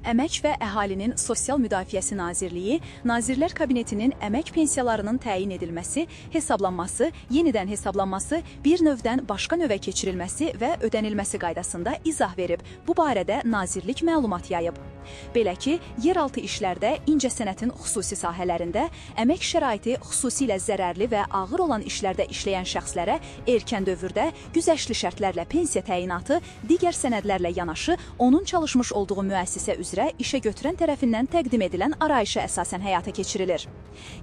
Əmək və Əhalinin Sosial Müdafiəsi Nazirliyi, Nazirlər Kabinetinin əmək pensiyalarının təyin edilməsi, hesablanması, yenidən hesablanması, bir növdən başqa növə keçirilməsi və ödənilməsi qaydasında izah verib. Bu barədə Nazirlik məlumat yayıb. Belə ki, yeraltı işlərdə, incəsənətin xüsusi sahələrində, əmək şəraiti xüsusilə zərərli və ağır olan işlərdə işləyən şəxslərə erkən dövrdə güzəştli şərtlərlə pensiya təyinatı, digər sənədlərlə yanaşı, onun çalışmış olduğu müəssisə üzrə işə götürən tərəfindən təqdim edilən arayışa əsasən həyata keçirilir.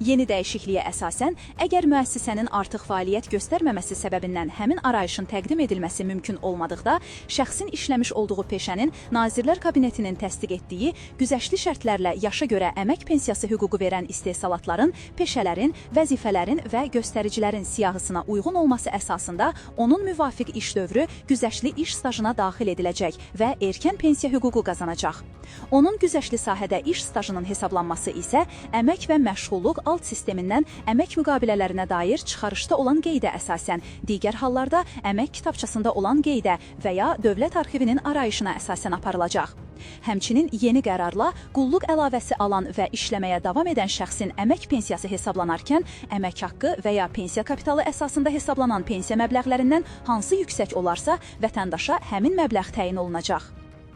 Yeni dəyişikliyə əsasən, əgər müəssisənin artıq fəaliyyət göstərməməsi səbəbindən həmin arayışın təqdim edilməsi mümkün olmadıqda, şəxsin işləmiş olduğu peşənin Nazirlər Kabinetinin təsdiq etdiyi güzəştli şərtlərlə yaşa görə əmək pensiyası hüququ verən istehsalatların, peşələrin, vəzifələrin və göstəricilərin siyahısına uyğun olması əsasında onun müvafiq iş dövrü güzəştli iş stajına daxil ediləcək və erkən pensiya hüququ qazanacaq. Onun güzəştli sahədə iş stajının hesablanması isə əmək və məşğulluq alt sistemindən əmək müqavilələrinə dair çıxarışda olan qeydə əsasən, digər hallarda əmək kitabçasında olan qeydə və ya dövlət arxivinin arayışına əsasən aparılacaq. Həmçinin yeni qərarla qulluq əlavəsi alan və işləməyə davam edən şəxsin əmək pensiyası hesablanarkən əmək haqqı və ya pensiya kapitalı əsasında hesablanan pensiya məbləğlərindən hansı yüksək olarsa, vətəndaşa həmin məbləğ təyin olunacaq.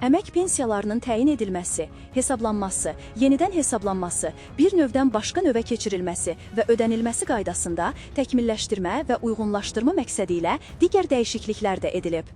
Əmək pensiyalarının təyin edilməsi, hesablanması, yenidən hesablanması, bir növdən başqa növə keçirilməsi və ödənilməsi qaydasında təkmilləşdirmə və uyğunlaşdırma məqsədi ilə digər dəyişikliklər də edilib.